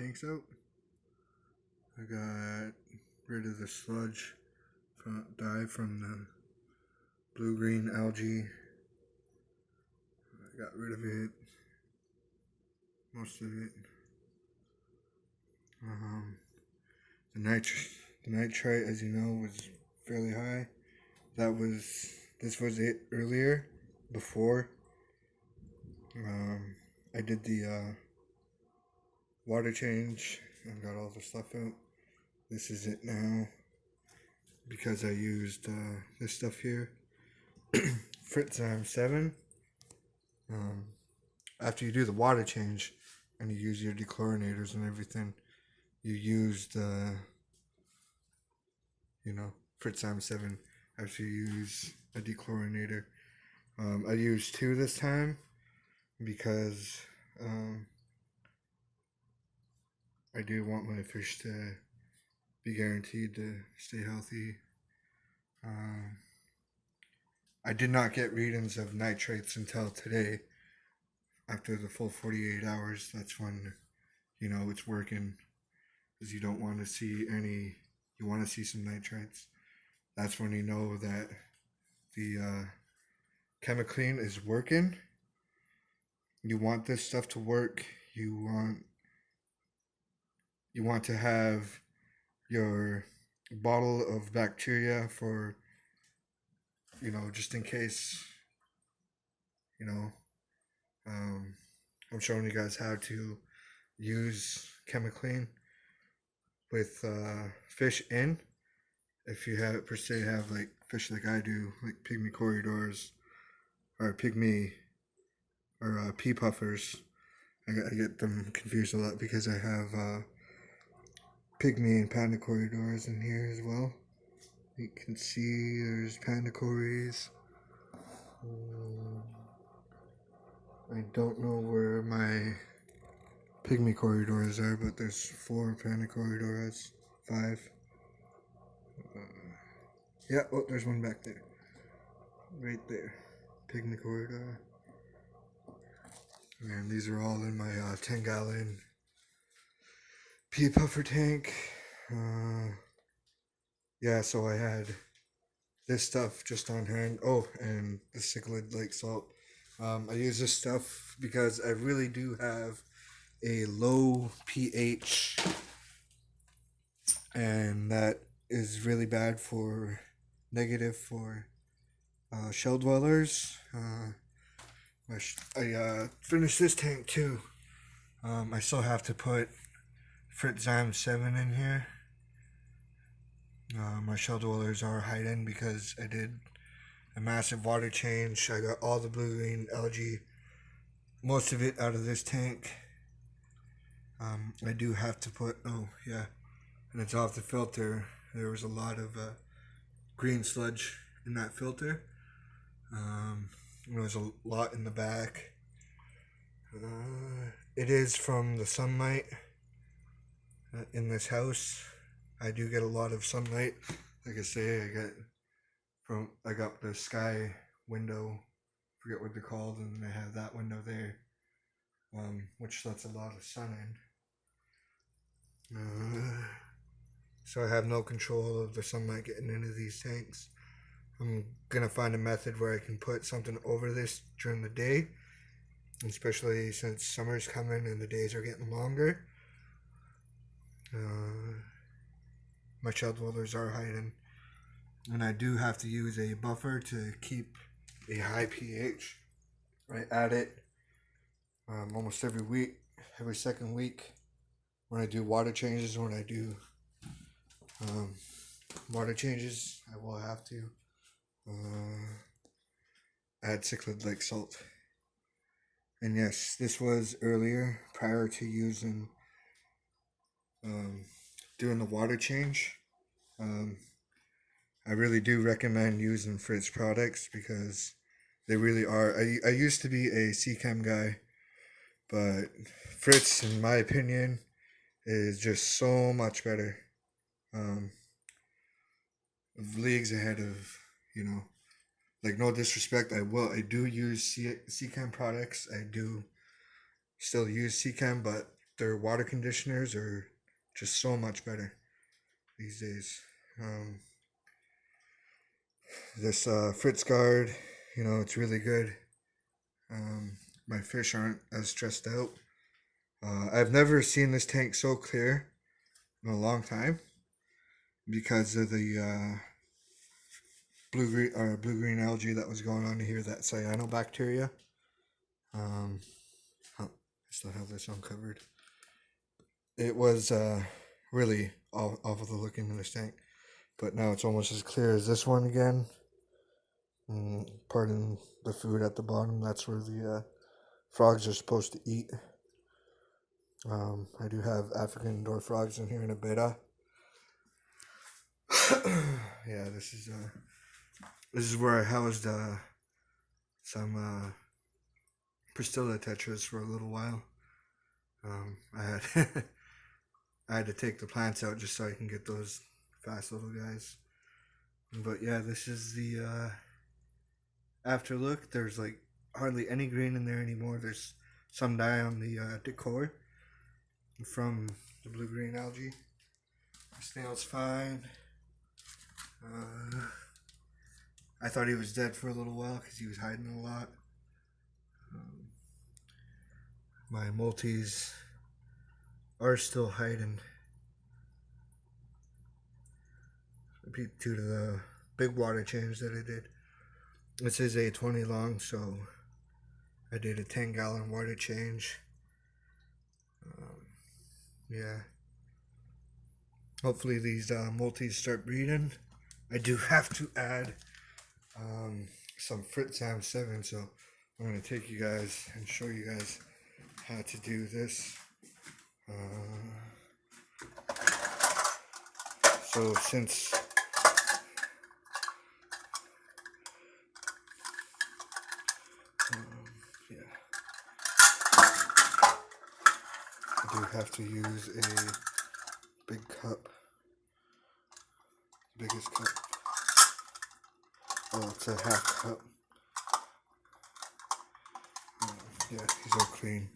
tanks out. I got rid of the sludge dye from the blue-green algae. I got rid of it, most of it. The nitrite, as you know, was fairly high. This was it earlier, before I did the water change and got all the stuff out. This is it now, because I used this stuff here, Fritz 7. After you do the water change and you use your dechlorinators and everything, you use the, Fritz 7 after you use a dechlorinator. I used 2 this time because I do want my fish to be guaranteed to stay healthy. I did not get readings of nitrates until today. After the full 48 hours, that's when, it's working. Because you don't want to see any, you want to see some nitrates. That's when you know that the Chemiclean is working. You want this stuff to work. You want to have your bottle of bacteria for, just in case, I'm showing you guys how to use Chemiclean with fish in. If you have like fish like I do, like pygmy corridors or pygmy or pea puffers. I get them confused a lot because I have pygmy and panda corridors in here as well. You can see there's panda corys. I don't know where my pygmy corridors are, but there's 4 panda corridors, 5. Yeah, oh, there's one back there. Right there. Pygmy corridor. And these are all in my 10-gallon pea puffer tank. Yeah, so I had this stuff just on hand. Oh, and the cichlid lake salt. I use this stuff because I really do have a low pH, and that is really bad for negative for shell dwellers. I finished this tank too. I still have to put Fritz 7 in here. My shell dwellers are hiding because I did a massive water change. I got all the blue-green algae, most of it out of this tank. I do have to put, and it's off the filter. There was a lot of green sludge in that filter. There was a lot in the back. It is from the sunlight in this house. I do get a lot of sunlight. Like I say, I got the sky window, forget what they're called, and I have that window there, which lets a lot of sun in. So I have no control of the sunlight getting into these tanks. I'm gonna find a method where I can put something over this during the day, especially since summer's coming and the days are getting longer. My shell dwellers are hiding, and I do have to use a buffer to keep a high pH. I add it almost every week, every second week, when I do water changes. When I do water changes, I will have to add cichlid lake salt. And yes, this was earlier, prior to using doing the water change. I really do recommend using Fritz products because they really are. I used to be a C-Chem guy, but Fritz, in my opinion, is just so much better. Leagues ahead of, like, no disrespect, I do use C-Chem products. I do still use C-Chem, but their water conditioners are just so much better these days. This Fritz guard, it's really good. My fish aren't as stressed out. I've never seen this tank so clear in a long time because of the blue green algae that was going on here, that cyanobacteria. I still have this uncovered. It was really awful looking in this tank, but now it's almost as clear as this one again. Pardon the food at the bottom. That's where the frogs are supposed to eat. I do have African indoor frogs in here in a betta. Yeah, this is where I housed some Priscilla tetras for a little while. I had I had to take the plants out just so I can get those fast little guys. But yeah, this is the after look. There's like hardly any green in there anymore. There's some dye on the decor from the blue-green algae. The snail's fine. I thought he was dead for a little while because he was hiding a lot. My multis are still hiding due to the big water change that I did. This is a 20 long, so I did a 10-gallon water change. Yeah. Hopefully these multis start breeding. I do have to add some Fritz 7, so I'm going to take you guys and show you guys how to do this. So since I do have to use a big cup, biggest cup. Oh, it's a half cup. Yeah, these are clean.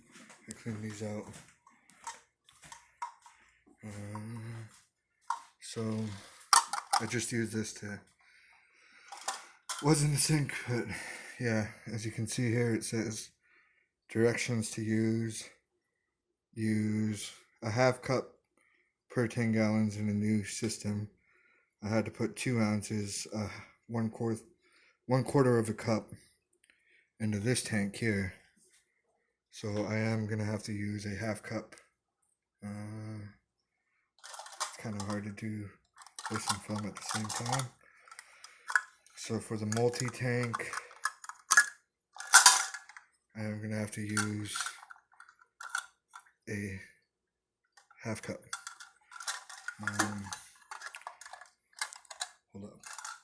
I cleaned these out. So I just used this to, was in the sink, but yeah, as you can see here, it says directions to use a half cup per 10 gallons in a new system. I had to put 2 ounces, one quarter of a cup into this tank here. So I am gonna have to use a half cup. It's kind of hard to do this and film at the same time. So for the multi-tank, I am gonna have to use a half cup. Hold up.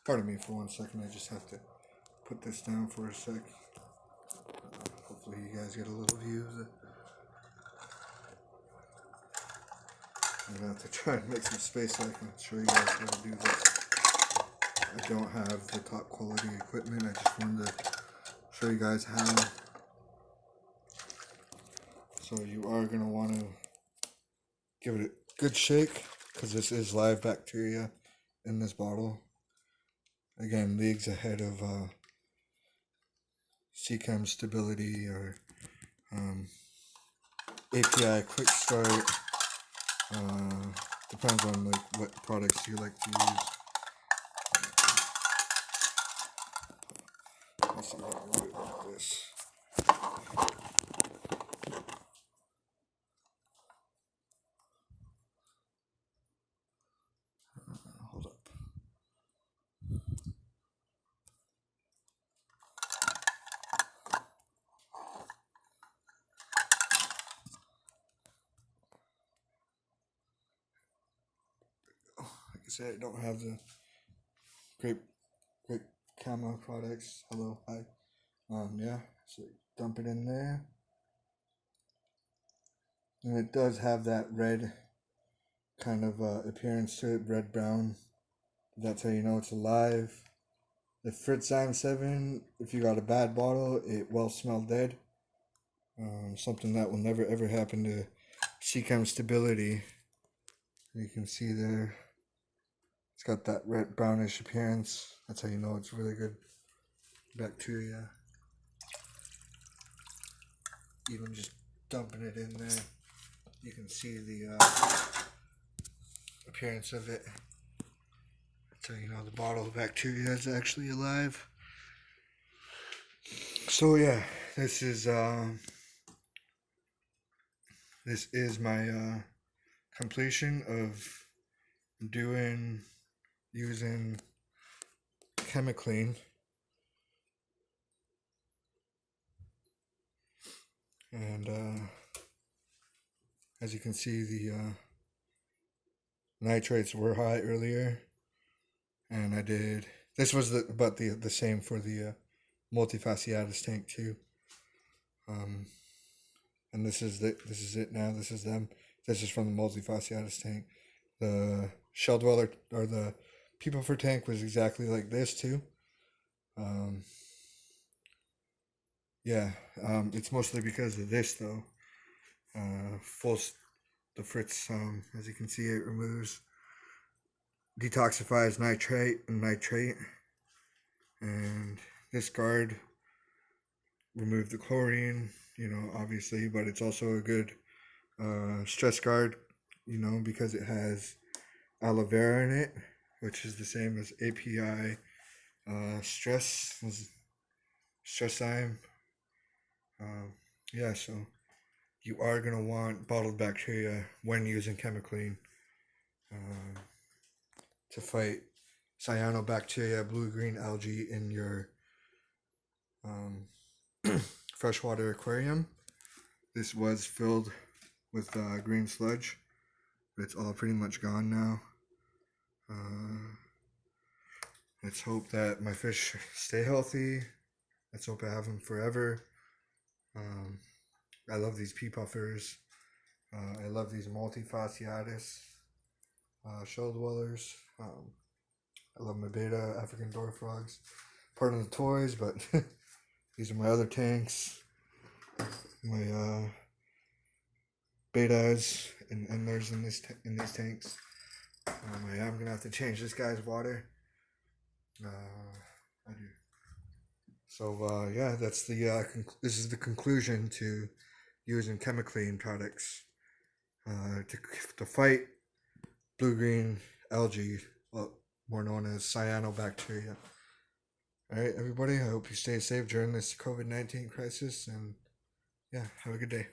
Pardon me for 1 second. I just have to put this down for a sec. Hopefully you guys get a little view of it. I'm going to have to try and make some space so I can show you guys how to do this. I don't have the top quality equipment. I just wanted to show you guys how. So you are going to want to give it a good shake because this is live bacteria in this bottle. Again, leagues ahead of CChem stability or API quick start. Depends on like what products you like to use. Let's see if I can do it like this. Hold up. Like I said, I don't have the great camo products. Hello, hi. Yeah, so dump it in there. And it does have that red kind of appearance to it, red brown. That's how you know it's alive. The Fritz 7, if you got a bad bottle, it will smell dead. Something that will never ever happen to Chem stability. You can see there, it's got that red brownish appearance. That's how you know it's really good bacteria. Even just dumping it in there, you can see the appearance of it. That's how you know the bottle of bacteria is actually alive. So yeah, this is my completion of using Chemiclean, and as you can see, the nitrates were high earlier, and I did. This was about the same for the multifasciatus tank too. And this is it now. This is them. This is from the multifasciatus tank. The shell dweller or the people for tank was exactly like this too. It's mostly because of this though. The Fritz, as you can see, it detoxifies nitrate and nitrate, and this guard removed the chlorine, obviously, but it's also a good stress guard, because it has aloe vera in it, which is the same as API stress zyme. So you are going to want bottled bacteria when using Chemiclean to fight cyanobacteria, blue-green algae in your freshwater aquarium. This was filled with green sludge, but it's all pretty much gone now. Let's hope that my fish stay healthy. Let's hope I have them forever. I love these pea puffers. I love these multifasciatus shell dwellers. I love my beta African dwarf frogs. Part of the toys, but these are my other tanks. My betas and endlers in these tanks. I'm gonna have to change this guy's water. I do. So that's this is the conclusion to using Chemiclean products to fight blue-green algae, more known as cyanobacteria. All right, everybody. I hope you stay safe during this COVID-19 crisis, and have a good day.